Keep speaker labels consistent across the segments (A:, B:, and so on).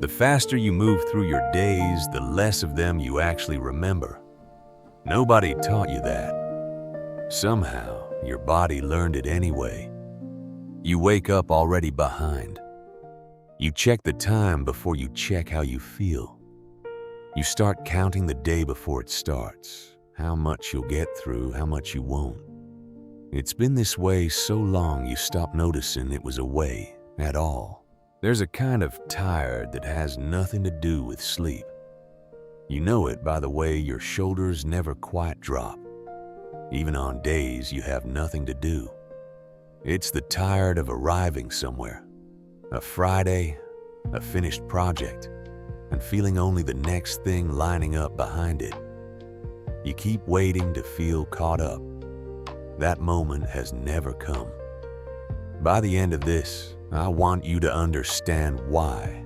A: The faster you move through your days, the less of them you actually remember. Nobody taught you that. Somehow, your body learned it anyway. You wake up already behind. You check the time before you check how you feel. You start counting the day before it starts, how much you'll get through, how much you won't. It's been this way so long you stop noticing it was a way at all. There's a kind of tired that has nothing to do with sleep. You know it by the way your shoulders never quite drop, even on days you have nothing to do. It's the tired of arriving somewhere, a Friday, a finished project, and feeling only the next thing lining up behind it. You keep waiting to feel caught up. That moment has never come. By the end of this, I want you to understand why.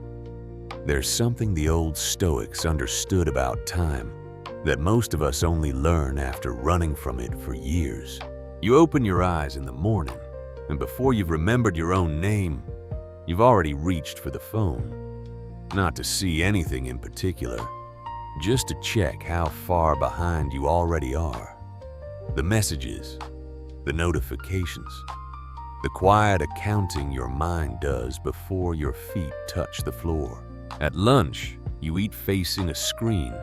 A: There's something the old Stoics understood about time that most of us only learn after running from it for years. You open your eyes in the morning, and before you've remembered your own name, you've already reached for the phone. Not to see anything in particular, just to check how far behind you already are. The messages, the notifications, the quiet accounting your mind does before your feet touch the floor. At lunch, you eat facing a screen,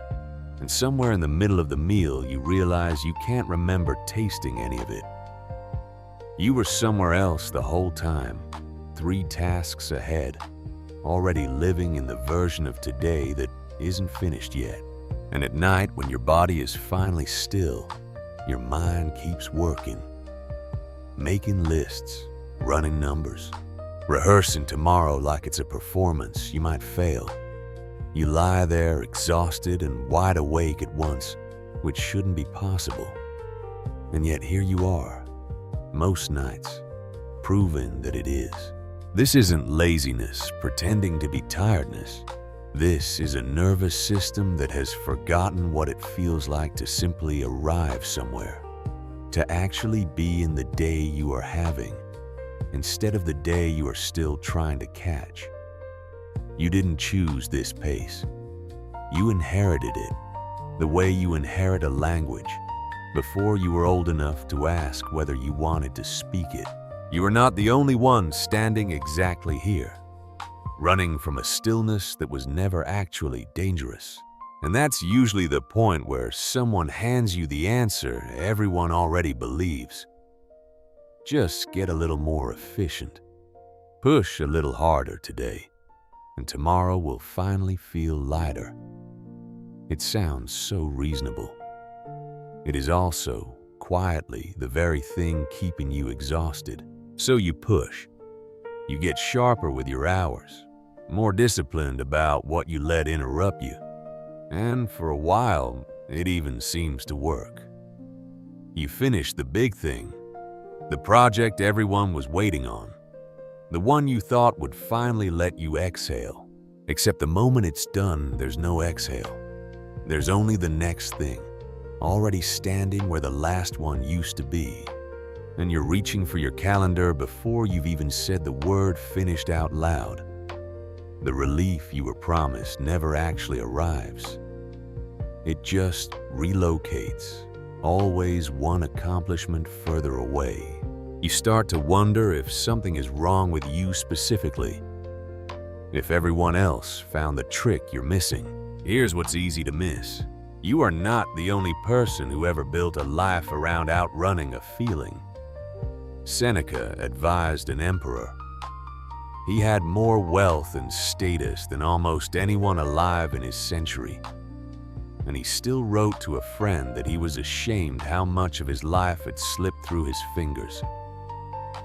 A: and somewhere in the middle of the meal, you realize you can't remember tasting any of it. You were somewhere else the whole time, 3 tasks ahead, already living in the version of today that isn't finished yet. And at night, when your body is finally still, your mind keeps working, making lists, running numbers, rehearsing tomorrow like it's a performance you might fail. You lie there exhausted and wide awake at once, which shouldn't be possible. And yet here you are, most nights, proving that it is. This isn't laziness pretending to be tiredness. This is a nervous system that has forgotten what it feels like to simply arrive somewhere, to actually be in the day you are having, instead of the day you are still trying to catch. You didn't choose this pace. You inherited it, the way you inherit a language, before you were old enough to ask whether you wanted to speak it. You are not the only one standing exactly here, running from a stillness that was never actually dangerous. And that's usually the point where someone hands you the answer everyone already believes. Just get a little more efficient. Push a little harder today, and tomorrow will finally feel lighter. It sounds so reasonable. It is also, quietly, the very thing keeping you exhausted. So you push. You get sharper with your hours, more disciplined about what you let interrupt you. And for a while, it even seems to work. You finish the big thing, the project everyone was waiting on, the one you thought would finally let you exhale. Except the moment it's done, there's no exhale. There's only the next thing, already standing where the last one used to be. And you're reaching for your calendar before you've even said the word finished out loud. The relief you were promised never actually arrives. It just relocates, always one accomplishment further away. You start to wonder if something is wrong with you specifically, if everyone else found the trick you're missing. Here's what's easy to miss. You are not the only person who ever built a life around outrunning a feeling. Seneca advised an emperor. He had more wealth and status than almost anyone alive in his century. And he still wrote to a friend that he was ashamed how much of his life had slipped through his fingers.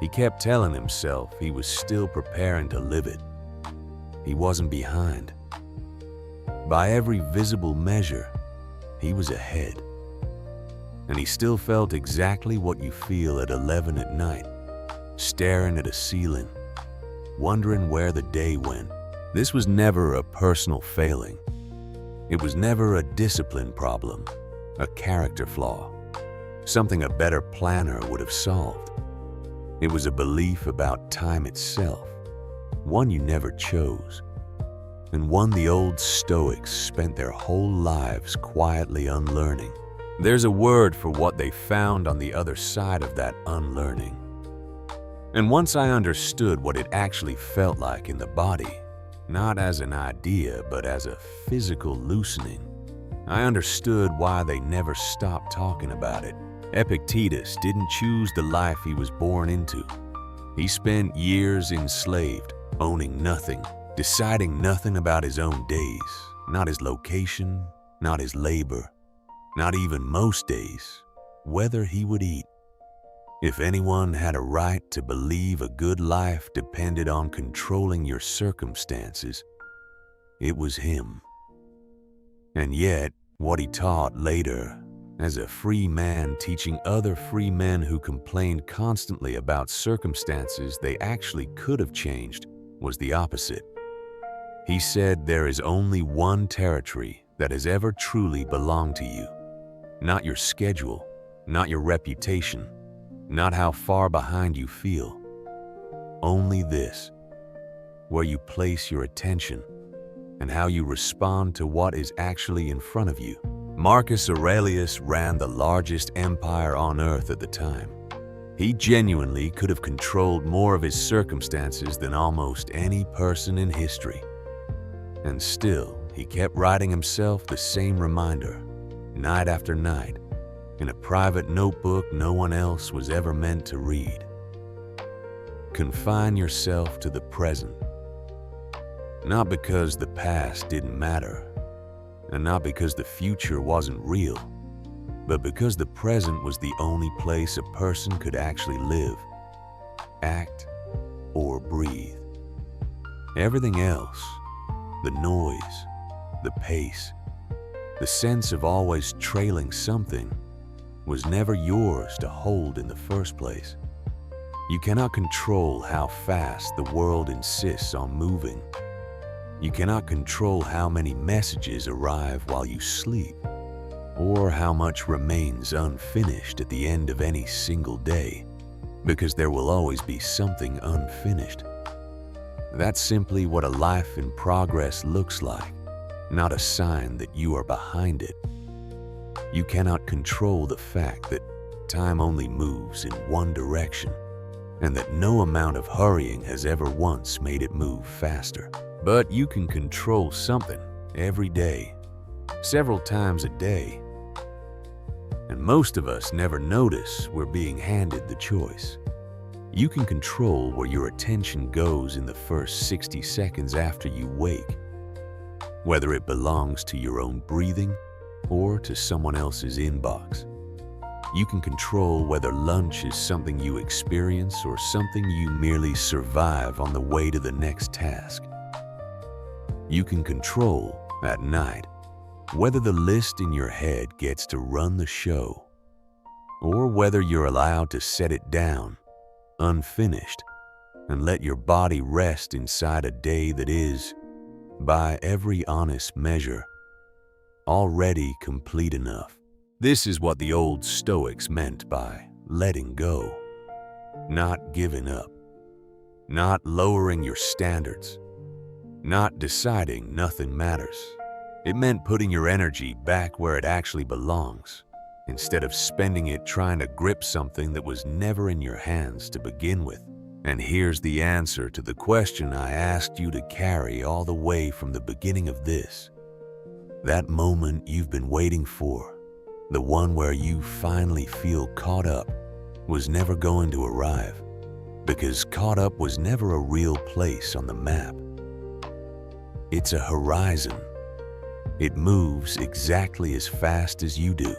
A: He kept telling himself he was still preparing to live it. He wasn't behind. By every visible measure, he was ahead. And he still felt exactly what you feel at 11 at night, staring at a ceiling, wondering where the day went. This was never a personal failing. It was never a discipline problem, a character flaw, something a better planner would have solved. It was a belief about time itself, one you never chose. and one the old Stoics spent their whole lives quietly unlearning. There's a word for what they found on the other side of that unlearning. And once I understood what it actually felt like in the body, not as an idea but as a physical loosening, I understood why they never stopped talking about it. Epictetus didn't choose the life he was born into. He spent years enslaved, owning nothing, deciding nothing about his own days, not his location, not his labor, not even most days, whether he would eat. If anyone had a right to believe a good life depended on controlling your circumstances, it was him. And yet, what he taught later, as a free man teaching other free men who complained constantly about circumstances they actually could have changed, was the opposite. He said there is only one territory that has ever truly belonged to you. Not your schedule, not your reputation, not how far behind you feel. Only this, where you place your attention and how you respond to what is actually in front of you. Marcus Aurelius ran the largest empire on earth at the time. He genuinely could have controlled more of his circumstances than almost any person in history. And still, he kept writing himself the same reminder, night after night, in a private notebook no one else was ever meant to read. Confine yourself to the present. Not because the past didn't matter, and not because the future wasn't real, but because the present was the only place a person could actually live, act, or breathe. Everything else, the noise, the pace, the sense of always trailing something, was never yours to hold in the first place. You cannot control how fast the world insists on moving. You cannot control how many messages arrive while you sleep, or how much remains unfinished at the end of any single day, because there will always be something unfinished. That's simply what a life in progress looks like, not a sign that you are behind it. You cannot control the fact that time only moves in one direction, and that no amount of hurrying has ever once made it move faster. But you can control something every day, several times a day. And most of us never notice we're being handed the choice. You can control where your attention goes in the first 60 seconds after you wake, whether it belongs to your own breathing or to someone else's inbox. You can control whether lunch is something you experience or something you merely survive on the way to the next task. You can control, at night, whether the list in your head gets to run the show, or whether you're allowed to set it down, unfinished, and let your body rest inside a day that is, by every honest measure, already complete enough. This is what the old Stoics meant by letting go, not giving up, not lowering your standards, not deciding nothing matters. It meant putting your energy back where it actually belongs, instead of spending it trying to grip something that was never in your hands to begin with. And here's the answer to the question I asked you to carry all the way from the beginning of this. That moment you've been waiting for, the one where you finally feel caught up, was never going to arrive, because caught up was never a real place on the map. It's a horizon. It moves exactly as fast as you do.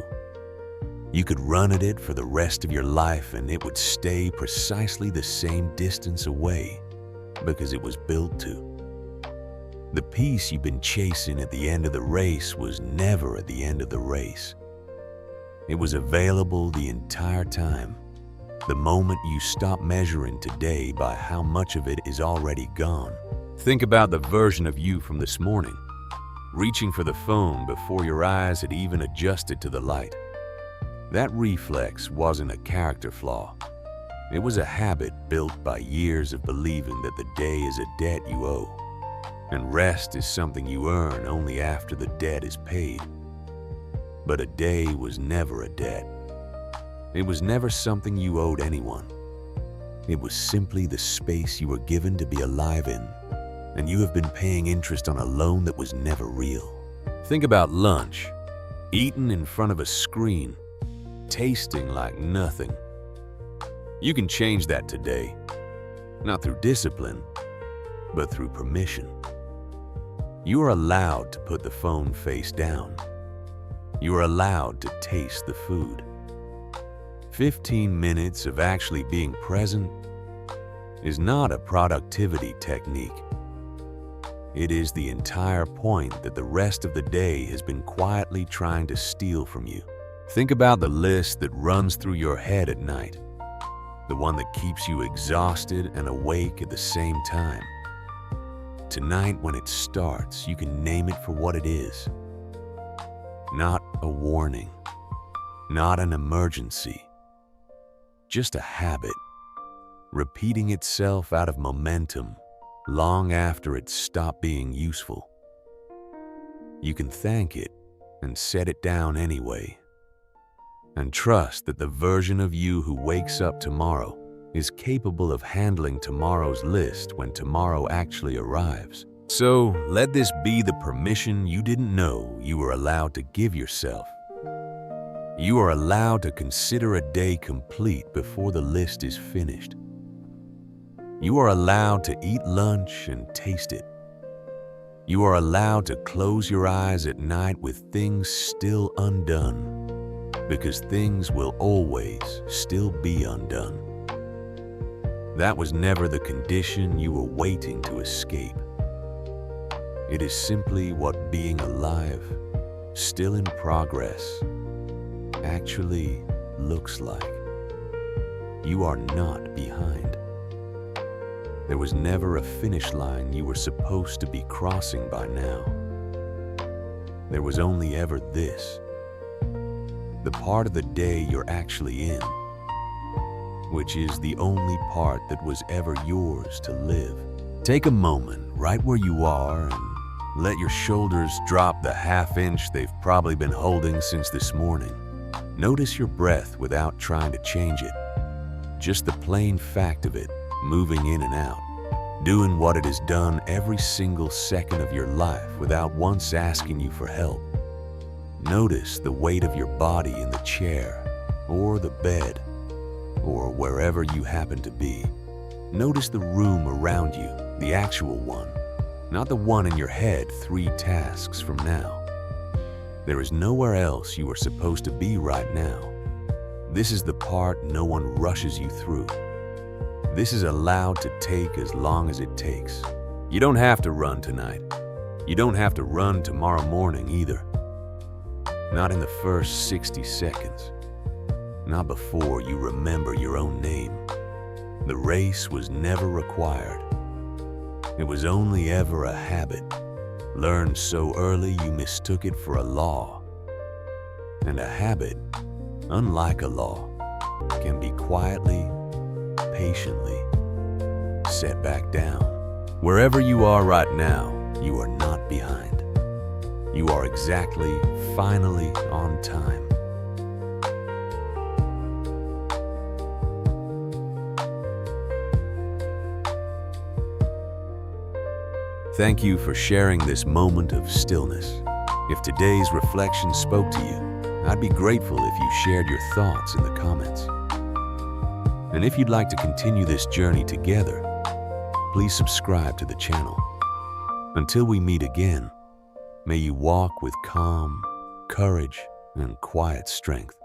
A: You could run at it for the rest of your life and it would stay precisely the same distance away, because it was built to. The piece you've been chasing at the end of the race was never at the end of the race. It was available the entire time. The moment you stop measuring today by how much of it is already gone. Think about the version of you from this morning, reaching for the phone before your eyes had even adjusted to the light. That reflex wasn't a character flaw. It was a habit built by years of believing that the day is a debt you owe. and rest is something you earn only after the debt is paid. But a day was never a debt. It was never something you owed anyone. It was simply the space you were given to be alive in, and you have been paying interest on a loan that was never real. Think about lunch, eaten in front of a screen, tasting like nothing. You can change that today, not through discipline, but through permission. You are allowed to put the phone face down. You are allowed to taste the food. 15 minutes of actually being present is not a productivity technique. It is the entire point that the rest of the day has been quietly trying to steal from you. Think about the list that runs through your head at night, the one that keeps you exhausted and awake at the same time. Tonight, when it starts, you can name it for what it is. Not a warning, not an emergency, just a habit, repeating itself out of momentum long after it stopped being useful. You can thank it and set it down anyway, and trust that the version of you who wakes up tomorrow is capable of handling tomorrow's list when tomorrow actually arrives. So let this be the permission you didn't know you were allowed to give yourself. You are allowed to consider a day complete before the list is finished. You are allowed to eat lunch and taste it. You are allowed to close your eyes at night with things still undone, because things will always still be undone. That was never the condition you were waiting to escape. It is simply what being alive, still in progress, actually looks like. You are not behind. There was never a finish line you were supposed to be crossing by now. There was only ever this, the part of the day you're actually in, which is the only part that was ever yours to live. Take a moment right where you are and let your shoulders drop the half-inch they've probably been holding since this morning. Notice your breath without trying to change it. Just the plain fact of it, moving in and out, doing what it has done every single second of your life without once asking you for help. Notice the weight of your body in the chair, or the bed, or wherever you happen to be. Notice the room around you, the actual one, not the one in your head 3 tasks from now. There is nowhere else you are supposed to be right now. This is the part no one rushes you through. This is allowed to take as long as it takes. You don't have to run tonight. You don't have to run tomorrow morning either. Not in the first 60 seconds. Not before you remember your own name. The race was never required. It was only ever a habit, learned so early you mistook it for a law. And a habit, unlike a law, can be quietly, patiently set back down. Wherever you are right now, you are not behind. You are exactly, finally on time. Thank you for sharing this moment of stillness. If today's reflection spoke to you, I'd be grateful if you shared your thoughts in the comments. And if you'd like to continue this journey together, please subscribe to the channel. Until we meet again, may you walk with calm, courage, and quiet strength.